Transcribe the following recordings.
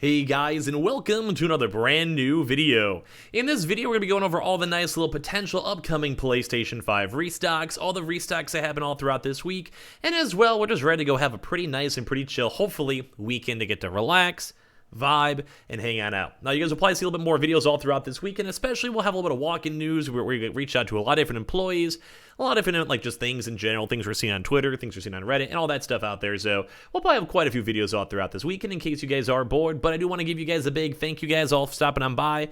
Hey guys, and welcome to another brand new video. In this video, we're going to be going over all the nice little potential upcoming PlayStation 5 restocks, all the restocks that happen all throughout this week, and as well, we're just ready to go have a pretty nice and pretty chill, hopefully, weekend to get to relax, vibe, and hang on out. Now, you guys will probably see a little bit more videos all throughout this weekend, especially we'll have a little bit of walk-in news where we reach out to a lot of different employees, a lot of different, like, just things in general, things we're seeing on Twitter, things we're seeing on Reddit, and all that stuff out there. So we'll probably have quite a few videos all throughout this weekend in case you guys are bored, but I do want to give you guys a big thank you guys all for stopping on by.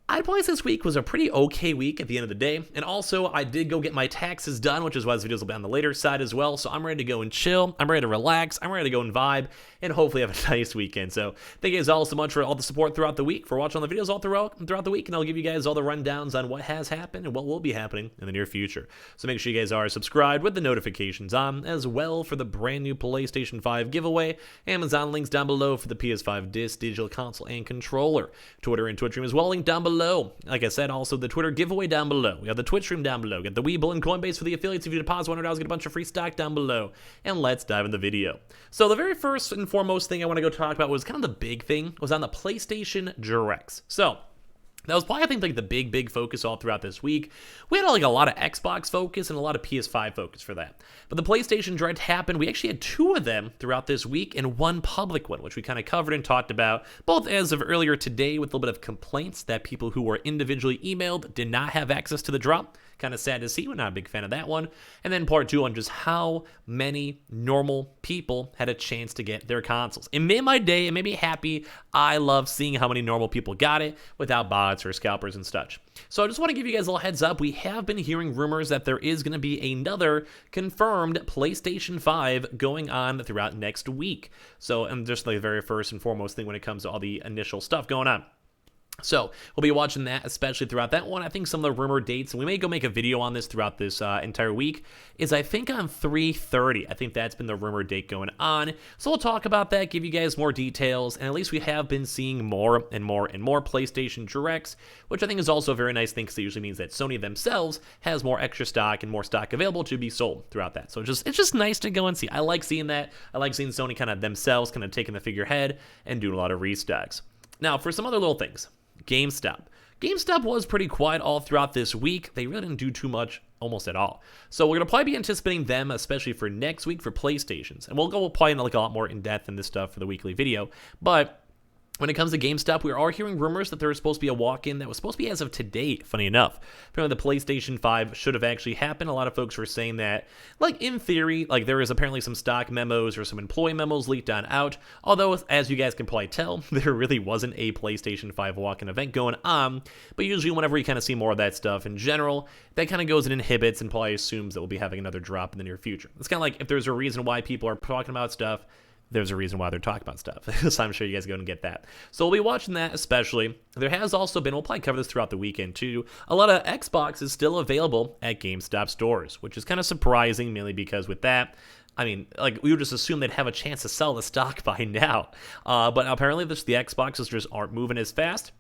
I'd probably say this week was a pretty okay week at the end of the day, and also I did go get my taxes done, which is why this videos will be on the later side as well, so I'm ready to go and chill, I'm ready to relax, I'm ready to go and vibe, and hopefully have a nice weekend. So thank you guys all so much for all the support throughout the week, for watching all the videos all throughout the week, and I'll give you guys all the rundowns on what has happened and what will be happening in the near future. So make sure you guys are subscribed with the notifications on, as well for the brand new PlayStation 5 giveaway, Amazon links down below for the PS5 Digital Console and Controller, Twitter and Twitch stream as well, link down below. Like I said, also the Twitter giveaway down below. We have the Twitch stream down below. Get the Webull and Coinbase for the affiliates. If you deposit $100, get a bunch of free stock down below. And let's dive in the video. So the very first and foremost thing I want to go talk about was kind of the big thing, was on the PlayStation Directs. So that was probably, I think, like the big focus all throughout this week. We had like a lot of Xbox focus and a lot of PS5 focus for that. But the PlayStation Direct happened. We actually had two of them throughout this week and one public one, which we kind of covered and talked about, both as of earlier today with a little bit of complaints that people who were individually emailed did not have access to the drop. Kind of sad to see. We're not a big fan of that one. And then part two on just how many normal people had a chance to get their consoles. It made my day. It made me happy. I love seeing how many normal people got it without bots or scalpers and such. So I just want to give you guys a little heads up. We have been hearing rumors that there is going to be another confirmed PlayStation 5 going on throughout next week. So, and just the very first and foremost thing when it comes to all the initial stuff going on. So we'll be watching that, especially throughout that one. I think some of the rumored dates, and we may go make a video on this throughout this entire week, is I think on 3/30. I think that's been the rumored date going on. So we'll talk about that, give you guys more details, and at least we have been seeing more and more PlayStation Directs, which I think is also a very nice thing because it usually means that Sony themselves has more extra stock and more stock available to be sold throughout that. So it's just nice to go and see. I like seeing that. I like seeing Sony kind of themselves kind of taking the figurehead and doing a lot of restocks. Now, for some other little things. GameStop. GameStop was pretty quiet all throughout this week. They really didn't do too much almost at all. So we're going to probably be anticipating them, especially for next week for PlayStations. And we'll go probably like a lot more in depth in this stuff for the weekly video. But when it comes to GameStop, we are hearing rumors that there was supposed to be a walk-in that was supposed to be as of today, funny enough. Apparently the PlayStation 5 should have actually happened. A lot of folks were saying that, like, in theory, like, there is apparently some stock memos or some employee memos leaked on out. Although, as you guys can probably tell, there really wasn't a PlayStation 5 walk-in event going on. But usually whenever you kind of see more of that stuff in general, that kind of goes and inhibits and probably assumes that we'll be having another drop in the near future. It's kind of like if there's a reason why people are talking about stuff, there's a reason why they're talking about stuff. So I'm sure you guys are going to get that. So we'll be watching that especially. There has also been, we'll probably cover this throughout the weekend too, a lot of Xbox is still available at GameStop stores, which is kind of surprising, mainly because with that, I mean, like, we would just assume they'd have a chance to sell the stock by now. But apparently the Xboxes just aren't moving as fast.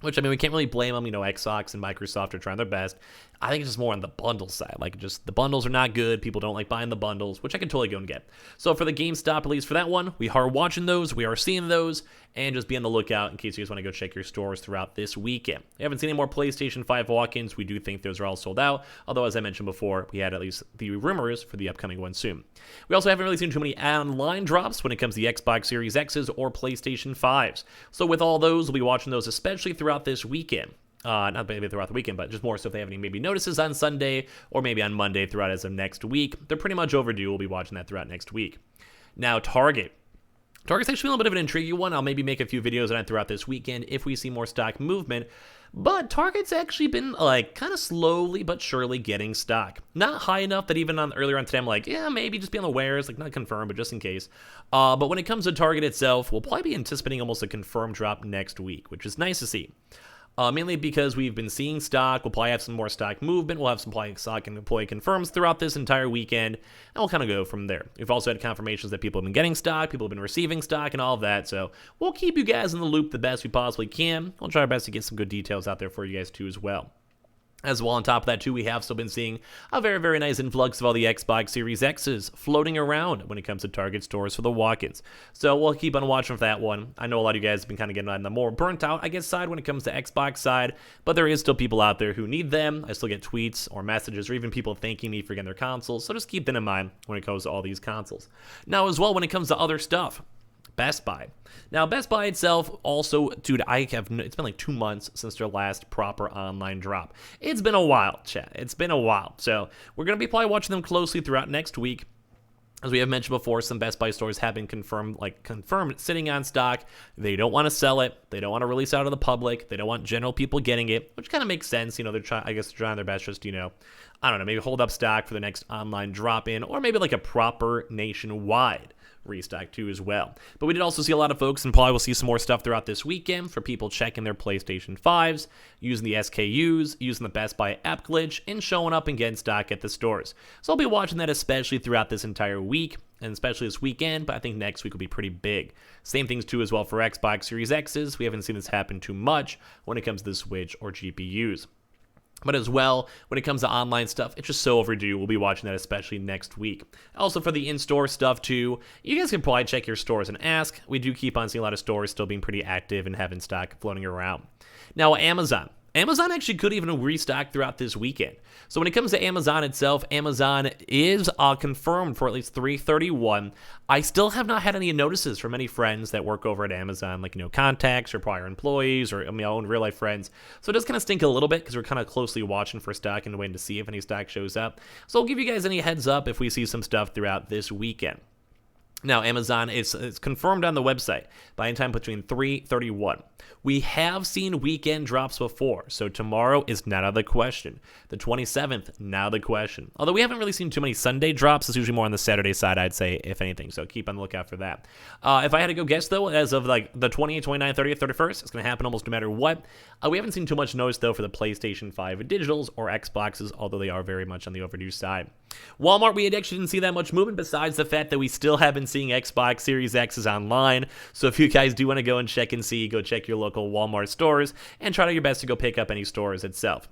Which, I mean, we can't really blame them. You know, Xbox and Microsoft are trying their best. I think it's just more on the bundle side. Like, just the bundles are not good. People don't like buying the bundles, which I can totally go and get. So for the GameStop, at least for that one, we are watching those. We are seeing those. And just be on the lookout in case you guys want to go check your stores throughout this weekend. We haven't seen any more PlayStation 5 walk-ins. We do think those are all sold out. Although, as I mentioned before, we had at least the rumors for the upcoming one soon. We also haven't really seen too many online drops when it comes to the Xbox Series X's or PlayStation 5s. So with all those, we'll be watching those, especially throughout this weekend. Not maybe throughout the weekend, but just more so if they have any maybe notices on Sunday or maybe on Monday throughout as of next week. They're pretty much overdue. We'll be watching that throughout next week. Now, Target. Target's actually a little bit of an intriguing one. I'll maybe make a few videos on it throughout this weekend if we see more stock movement. But Target's actually been, like, kind of slowly but surely getting stock. Not high enough that even earlier on today I'm like, yeah, maybe just be on the wares, like, not confirmed, but just in case. But when it comes to Target itself, we'll probably be anticipating almost a confirmed drop next week, which is nice to see. Mainly because we've been seeing stock. We'll probably have some more stock movement. We'll have some stock and employee confirms throughout this entire weekend, and we'll kind of go from there. We've also had confirmations that people have been getting stock, people have been receiving stock, and all of that, so we'll keep you guys in the loop the best we possibly can. We'll try our best to get some good details out there for you guys too as well. As well, on top of that, too, we have still been seeing a very, very nice influx of all the Xbox Series X's floating around when it comes to Target stores for the walk-ins. So we'll keep on watching for that one. I know a lot of you guys have been kind of getting on the more burnt out, I guess, side when it comes to Xbox side, but there is still people out there who need them. I still get tweets or messages or even people thanking me for getting their consoles, so just keep that in mind when it comes to all these consoles. Now, as well, when it comes to other stuff, Best Buy. Now, Best Buy itself also, dude, it's been like 2 months since their last proper online drop. It's been a while, chat. It's been a while. So we're going to be probably watching them closely throughout next week. As we have mentioned before, some Best Buy stores have been confirmed sitting on stock. They don't want to sell it. They don't want to release it out to the public. They don't want general people getting it, which kind of makes sense. You know, they're trying their best just, I don't know, maybe hold up stock for the next online drop-in, or maybe like a proper nationwide restock too as well. But we did also see a lot of folks, and probably we'll see some more stuff throughout this weekend for people checking their PlayStation 5s, using the SKUs, using the Best Buy app glitch, and showing up and getting stock at the stores. So I'll be watching that especially throughout this entire week, and especially this weekend, but I think next week will be pretty big. Same things too as well for Xbox Series X's. We haven't seen this happen too much when it comes to the Switch or GPUs. But as well, when it comes to online stuff, it's just so overdue. We'll be watching that especially next week. Also for the in-store stuff too, you guys can probably check your stores and ask. We do keep on seeing a lot of stores still being pretty active and having stock floating around. Now, Amazon actually could even restock throughout this weekend. So when it comes to Amazon itself, Amazon is confirmed for at least 3/31. I still have not had any notices from any friends that work over at Amazon, like, contacts or prior employees or my own real life friends. So it does kind of stink a little bit because we're kind of closely watching for stock and waiting to see if any stock shows up. So I'll give you guys any heads up if we see some stuff throughout this weekend. Now, Amazon, it's confirmed on the website by any time between 3/31. We have seen weekend drops before, so tomorrow is not out of the question. The 27th, not out of the question. Although we haven't really seen too many Sunday drops. It's usually more on the Saturday side, I'd say, if anything, so keep on the lookout for that. If I had to go guess, though, as of like the 28th, 29th, 30th, 31st, it's going to happen almost no matter what. We haven't seen too much notice, though, for the PlayStation 5 Digitals or Xboxes, although they are very much on the overdue side. Walmart, we actually didn't see that much movement besides the fact that we still have been seeing Xbox Series X's online. So if you guys do want to go and check and see, go check your local Walmart stores and try to do your best to go pick up any stores itself.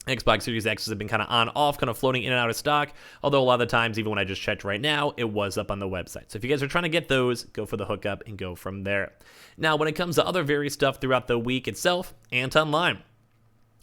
Xbox Series X's have been kind of on-off, kind of floating in and out of stock, although a lot of the times, even when I just checked right now, it was up on the website. So if you guys are trying to get those, go for the hookup and go from there. Now, when it comes to other various stuff throughout the week itself, Antonline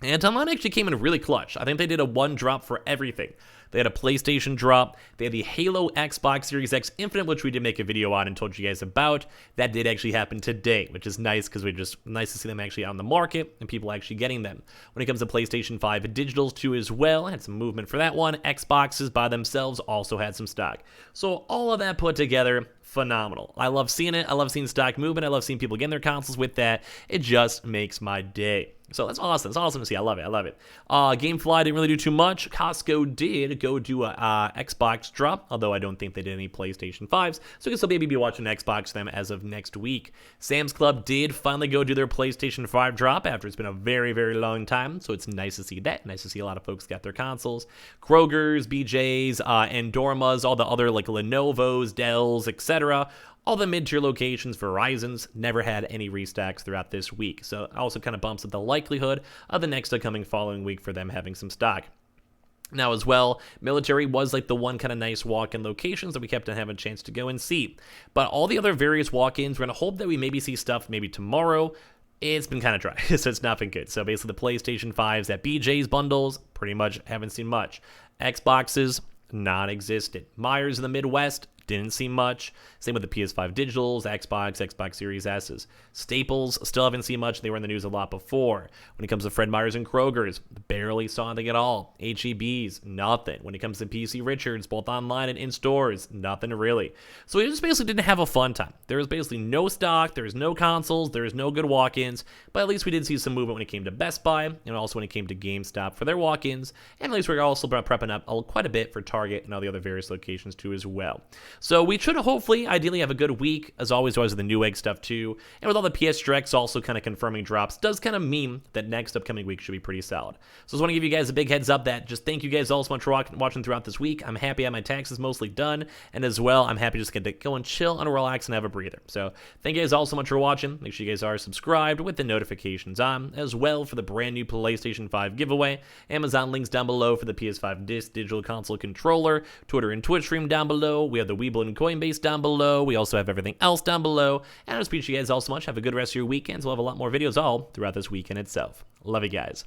actually came in really clutch. I think they did a one drop for everything. They had a PlayStation drop. They had the Halo Xbox Series X Infinite, which we did make a video on and told you guys about. That did actually happen today, which is nice because nice to see them actually on the market and people actually getting them. When it comes to PlayStation 5 Digitals too as well, had some movement for that one. Xboxes by themselves also had some stock. So all of that put together, phenomenal. I love seeing it. I love seeing stock movement. I love seeing people getting their consoles with that. It just makes my day. So that's awesome. It's awesome to see. I love it. GameFly didn't really do too much. Costco did go do a Xbox drop, although I don't think they did any PlayStation 5s. So I guess I'll maybe be watching Xbox them as of next week. Sam's Club did finally go do their PlayStation 5 drop after it's been a very, very long time. So it's nice to see that. Nice to see a lot of folks got their consoles. Kroger's, BJ's, Endormas, all the other like Lenovo's, Dell's, etc. All the mid-tier locations, Verizon's, never had any restocks throughout this week. So it also kind of bumps up the likelihood of the next upcoming following week for them having some stock. Now as well, military was like the one kind of nice walk-in locations that we kept on having a chance to go and see. But all the other various walk-ins, we're going to hope that we maybe see stuff maybe tomorrow. It's been kind of dry, so it's not been good. So basically the PlayStation 5s at BJ's bundles, pretty much haven't seen much. Xboxes, non-existent. Myers in the Midwest, didn't see much. Same with the PS5 Digitals, Xbox Series S's. Staples, still haven't seen much. They were in the news a lot before. When it comes to Fred Meyer's and Kroger's, barely saw anything at all. HEB's, nothing. When it comes to PC Richards, both online and in stores, nothing really. So we just basically didn't have a fun time. There was basically no stock, there was no consoles, there was no good walk-ins, but at least we did see some movement when it came to Best Buy, and also when it came to GameStop for their walk-ins, and at least we're also prepping up quite a bit for Target and all the other various locations too as well. So we should hopefully, ideally, have a good week. As always with the Newegg stuff too. And with all the PS Directs also kind of confirming drops, does kind of mean that next upcoming week should be pretty solid. So I just want to give you guys a big heads up that just thank you guys all so much for watching throughout this week. I'm happy I have my taxes mostly done. And as well, I'm happy just to go and chill and relax and have a breather. So thank you guys all so much for watching. Make sure you guys are subscribed with the notifications on, as well for the brand new PlayStation 5 giveaway. Amazon links down below for the PS5 Digital Console controller. Twitter and Twitch stream down below. We have the Webull and Coinbase down below. We also have everything else down below. And I appreciate you guys all so much. Have a good rest of your weekends. We'll have a lot more videos all throughout this weekend itself. Love you guys.